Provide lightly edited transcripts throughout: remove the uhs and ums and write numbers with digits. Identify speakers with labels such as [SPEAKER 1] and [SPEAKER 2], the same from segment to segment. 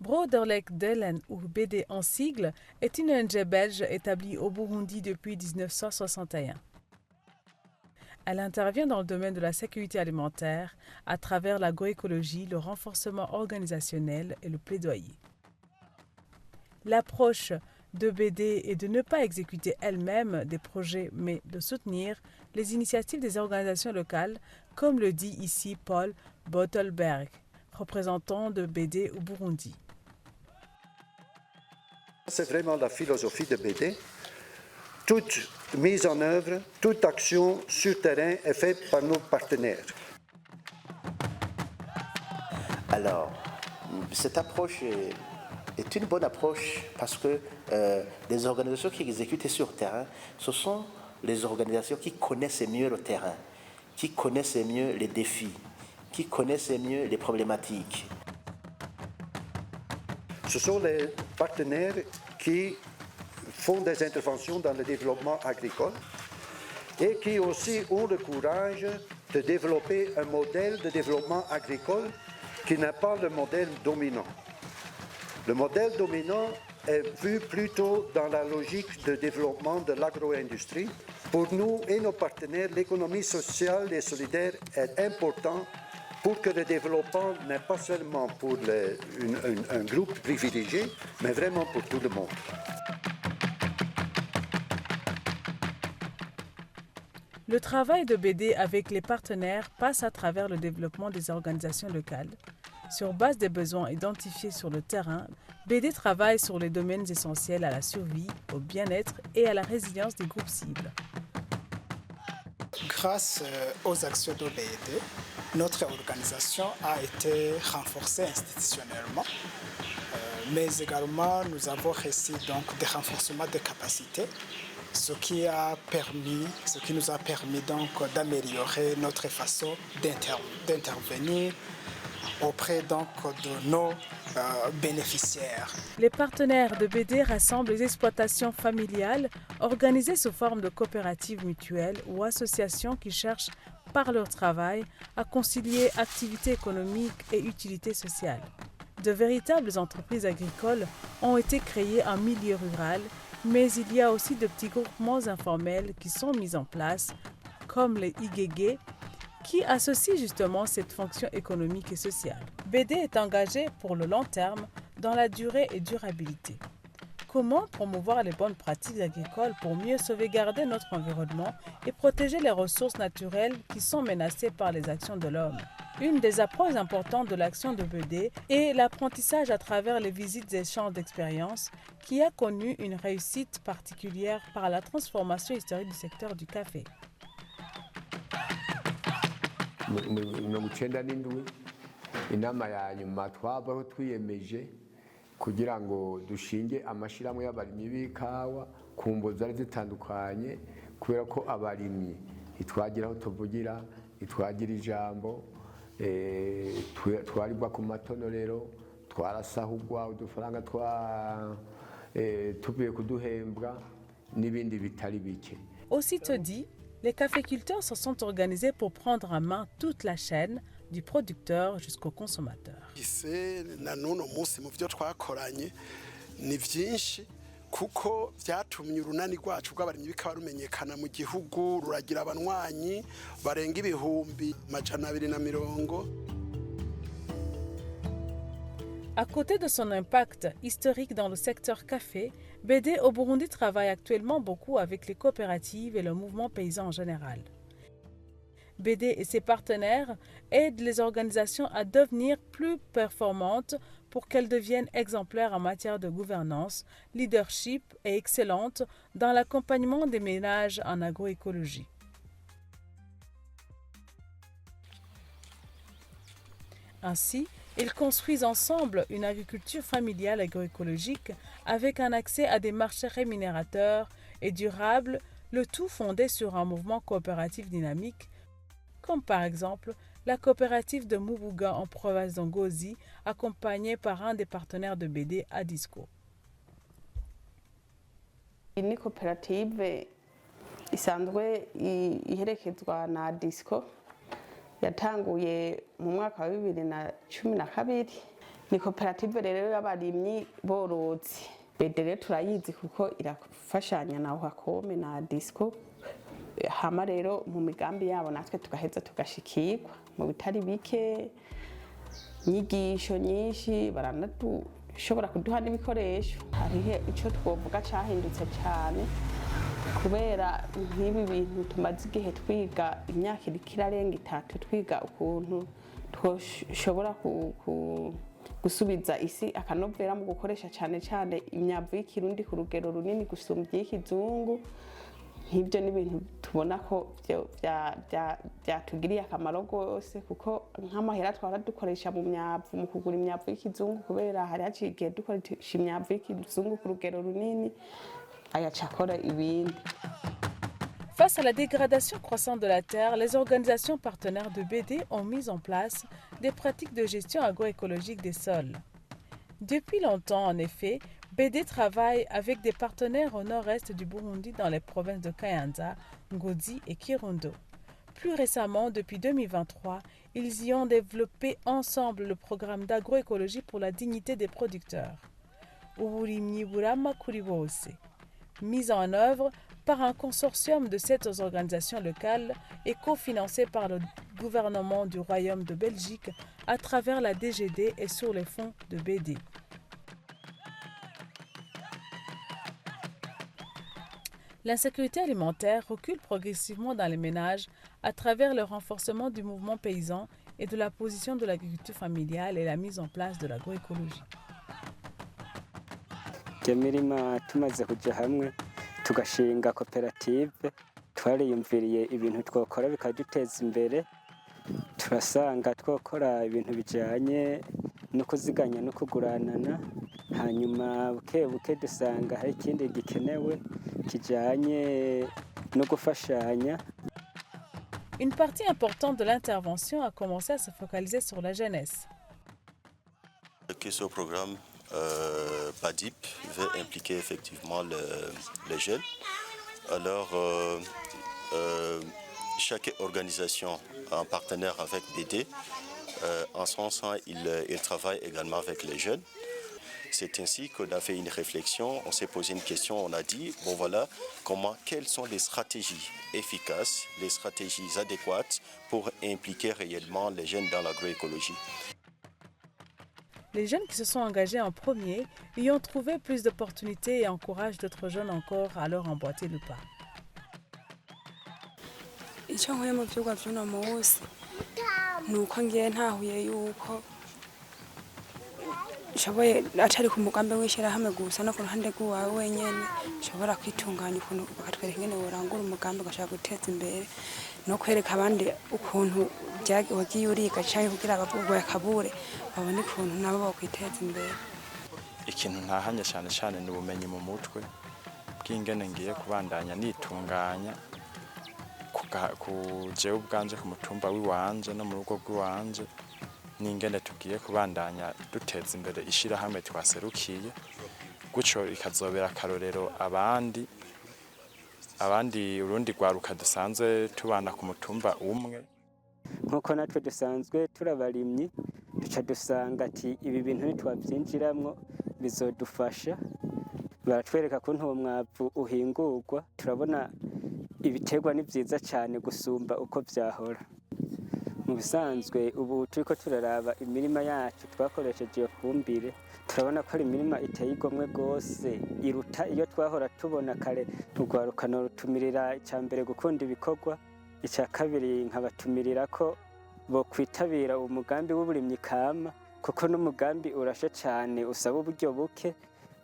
[SPEAKER 1] Broderlijk Delen, ou BD en sigle, est une ONG belge établie au Burundi depuis 1961. Elle intervient dans le domaine de la sécurité alimentaire à travers l'agroécologie, le renforcement organisationnel et le plaidoyer. L'approche de BD est de ne pas exécuter elle-même des projets, mais de soutenir les initiatives des organisations locales, comme le dit ici Paul Bottelberg, représentant de BD au Burundi.
[SPEAKER 2] C'est vraiment la philosophie de BD. Toute mise en œuvre, toute action sur terrain est faite par nos partenaires.
[SPEAKER 3] Alors, cette approche est une bonne approche parce que les organisations qui exécutent sur terrain, ce sont les organisations qui connaissent mieux le terrain, qui connaissent mieux les défis, qui connaissent mieux les problématiques.
[SPEAKER 2] Ce sont les partenaires qui font des interventions dans le développement agricole et qui aussi ont le courage de développer un modèle de développement agricole qui n'est pas le modèle dominant. Le modèle dominant est vu plutôt dans la logique de développement de l'agro-industrie. Pour nous et nos partenaires, l'économie sociale et solidaire est importante pour que le développement n'est pas seulement pour un groupe privilégié, mais vraiment pour tout le monde.
[SPEAKER 1] Le travail de BD avec les partenaires passe à travers le développement des organisations locales. Sur base des besoins identifiés sur le terrain, BD travaille sur les domaines essentiels à la survie, au bien-être et à la résilience des groupes cibles.
[SPEAKER 4] Grâce aux actions de BD, notre organisation a été renforcée institutionnellement, mais également nous avons reçu donc des renforcements de capacités, ce qui nous a permis donc d'améliorer notre façon d'intervenir auprès donc de nos bénéficiaires.
[SPEAKER 1] Les partenaires de BD rassemblent les exploitations familiales organisées sous forme de coopératives mutuelles ou associations qui cherchent par leur travail à concilier activité économique et utilité sociale. De véritables entreprises agricoles ont été créées en milieu rural, mais il y a aussi de petits groupements informels qui sont mis en place, comme les IGG, qui associe justement cette fonction économique et sociale. BD est engagé pour le long terme dans la durée et durabilité. Comment promouvoir les bonnes pratiques agricoles pour mieux sauvegarder notre environnement et protéger les ressources naturelles qui sont menacées par les actions de l'homme? Une des approches importantes de l'action de BD est l'apprentissage à travers les visites et échanges d'expériences qui a connu une réussite particulière par la transformation historique du secteur du café.
[SPEAKER 5] mirongo icyenda n'indwi inama ya nyuma twabaho twiyemeje kugira ngo dushinge amashyirahamwe y'abarimyi b'ikawa ku mbo zari zitandukanye kubera ko abarimyi ntitwagira aho tuvugira ntitwagira ijambo twaribwa ku matonorero twarasahugwa udufaranga tuvuye kuduhembwa n'ibindi bitari bike.
[SPEAKER 1] Aussitôt dit, les caféculteurs se sont organisés pour prendre en main toute la chaîne, du producteur jusqu'au consommateur.
[SPEAKER 6] kuko byatumye urunani rwacu rw'abarimyi bikaba rumenyekana mu gihugu ruragira abanywanyi barenga ibihumbi 240.
[SPEAKER 1] À côté de son impact historique dans le secteur café, BD au Burundi travaille actuellement beaucoup avec les coopératives et le mouvement paysan en général. BD et ses partenaires aident les organisations à devenir plus performantes pour qu'elles deviennent exemplaires en matière de gouvernance, leadership et excellentes dans l'accompagnement des ménages en agroécologie. Ainsi, ils construisent ensemble une agriculture familiale agroécologique avec un accès à des marchés rémunérateurs et durables, le tout fondé sur un mouvement coopératif dynamique, comme par exemple la coopérative de Mubuga en province d'Ngozi, accompagnée par un des partenaires de BD à Disco.
[SPEAKER 7] Ini koperative isanzwe iherekezwa na Disco yatanguye mu mwaka wa 2012 ni koperative rero y'abarimyi borozi. BD rero turayizi kuko irafashanya na Wakome na Disco. Hama rero mu migambi yabo natwe tugaheza tugashikirwa mu bitari bike, nyigisho nyinshi, baranadushobora kuduha n'ibikoresho. Hariho ico twovuga cahindutse cyane kubera nk'ibi bintu tumaze igihe twiga imyaka irarenga 3 twiga ukuntu twoshobora gusubiza isi akanovera mu gukoresha cyane cyane imyavu y'ikirundi ku rugero runini gusumbya y'ikizungu. Nk'ibyo ni ibintu tubona ko byatugiriye akamaro rwose kuko nk'amahera twara dukoresha mu myavu mu kugura imyavu y'ikizungu kubera hari haciye igihe dukoresha imyavu y'ikizungu ku rugero runini ayacakora ibindi.
[SPEAKER 1] Face à la dégradation croissante de la terre, les organisations partenaires de BD ont mis en place des pratiques de gestion agroécologique des sols. Depuis longtemps, en effet, BD travaille avec des partenaires au nord-est du Burundi dans les provinces de Kayanza, Ngozi et Kirundo. Plus récemment, depuis 2023, ils y ont développé ensemble le programme d'agroécologie pour la dignité des producteurs, Uburimyi Burama Kuri Bose, mis en œuvre par un consortium de 7 organisations locales et cofinancé par le gouvernement du Royaume de Belgique à travers la DGD et sur les fonds de BD. L'insécurité alimentaire recule progressivement dans les ménages à travers le renforcement du mouvement paysan et de la position de l'agriculture familiale et la mise en place de l'agroécologie.
[SPEAKER 8] Tugashinga koperative twariyumviriye ibintu twokora bikaduteza imbere, turasanga twokora ibintu bijanye no kuziganya no kuguranana, hanyuma buke dusanga hari ikindi gikenewe kijanye no gufashanya.
[SPEAKER 1] Une partie importante de l'intervention a commencé à se focaliser sur la jeunesse.
[SPEAKER 9] Ce programme PADIP veut impliquer effectivement les jeunes. Alors, chaque organisation en partenaire avec BD, en son sens, il travaille également avec les jeunes. C'est ainsi qu'on a fait une réflexion, on s'est posé une question, on a dit, bon voilà, quelles sont les stratégies efficaces, les stratégies adéquates pour impliquer réellement les jeunes dans l'agroécologie.
[SPEAKER 1] Les jeunes qui se sont engagés en premier y ont trouvé plus d'opportunités et encouragent d'autres jeunes encore à leur emboîter le pas.
[SPEAKER 10] Icyo nkuye mu byigwa by'uno munsi ni uko ngiye ntahuye yuko nshoboye atari ku mugambi w'ishyirahamwe gusa no ku ruhande rw'uwawe wenyine nshobora kwitunganya ukuntu bakatwereka ingene worangura umugambi ugashaka guteza imbere no kwereka abandi ukuntu wagiye uriga cyangwa kugira bakabure babone ukuntu nabo bakwiteza imbere.
[SPEAKER 11] Ikintu ntahanye cyane cyane ni ubumenyi mu mutwe bw'ingene ngiye kubandanya nitunganya jewe ubwanje ku mutumba w'iwanje no mu rugo rw'iwanje n'ingene tugiye kubandanya duteza imbere ishirahamwe twaserukiye guco ikazobera akarorero abandi urundi rwaruka dusanzwe tubana ku mutumba umwe.
[SPEAKER 8] Nkuko natwe dusanzwe turabarimyi duca dusanga ati ibi bintu nitwabyinjiramwo bizodufasha, baratwereka ko ntuwo mwavu uhingurwa, turabona ibiterwa ni byiza cyane gusumba uko byahora. Mu bisanzwe ubu turiko turaraba imirima yacu twakoresheje iyo fumbire, turabona ko ari imirima iteye igomwe rwose iruta iyo twahora tubona kare. Urwarukano rutumirira icya mbere gukunda ibikorwa, icya kabiri nkabatumirira ko bo kwitabira umugambi w'uburimyi kama, kuko n'umugambi urashe cyane usaba uburyo buke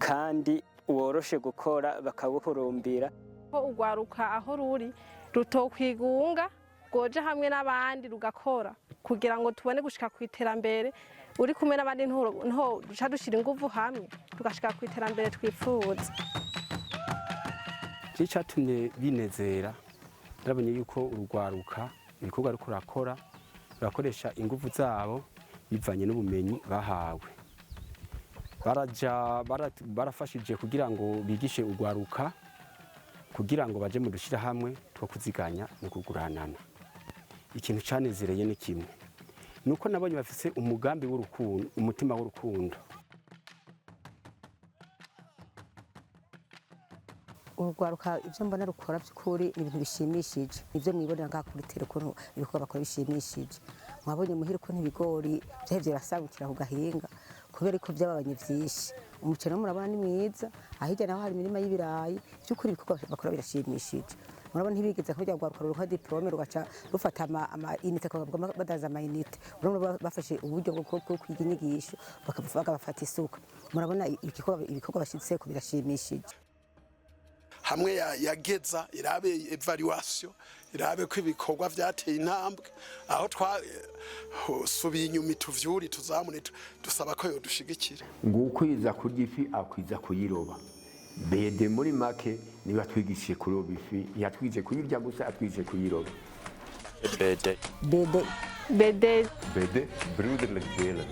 [SPEAKER 8] kandi woroshe gukora bakawuhurumbira.
[SPEAKER 12] Urwaruka aho ruri rutokwigunga goja hamwe n'abandi rugakora kugira ngo tubone gushika ku iterambere. Uri kumwe n'abandi nto duca dushira ingufu hamwe tugashika ku iterambere twifuza.
[SPEAKER 13] Cyatumye binezera ndabonye yuko urwaruka ibikorwa ariko rakora barakoresha ingufu zabo bivanye n'ubumenyi bahawe. Barafashije kugira ngo bigishe urwaruka kugira ngo baje mu dushira hamwe two kuziganya no kuguranana. Ikintu cyanezereye ni kimwe nuko nabonye bafise umugambi w'urukundo, umutima w'urukundo.
[SPEAKER 14] urugwaruka ibyo mbona rukora by'ukuri ni ibintu bishimishije nibyo mwibonera ngaha kuri telefone ibikorwa bakora bishimishije mwabonye muhira ukuntu ibigori byahevye birasagukira ku gahinga kubera ko byababanye vyinshi umuceri murabona ni mwiza ahijya naho hari imirima y'ibirayi by'ukuri ibikorwa bakora birashimishije murabona ntibigeze kujya rugwaruka ruha diplome rugaca rufata ama inite badaza ama inite urabona bafashe uburyo bwo kwiga inyigisho bakabafata isuka murabona ibikorwa bashitse ko birashimishije
[SPEAKER 6] hamwe yageza irabe evaluation irabe ko ibikorwa byateye intambwe aho twasubiye inyuma tuvyuri tuzamune dusaba ko yo dushigikira
[SPEAKER 5] ngukwiza kurya ifi akwiza kuyiroba bede muri make niba twigishe kuroba ifi yatwije kuyirya gusa atwije kuyiroba
[SPEAKER 11] bede
[SPEAKER 12] bede
[SPEAKER 15] broederlijk delen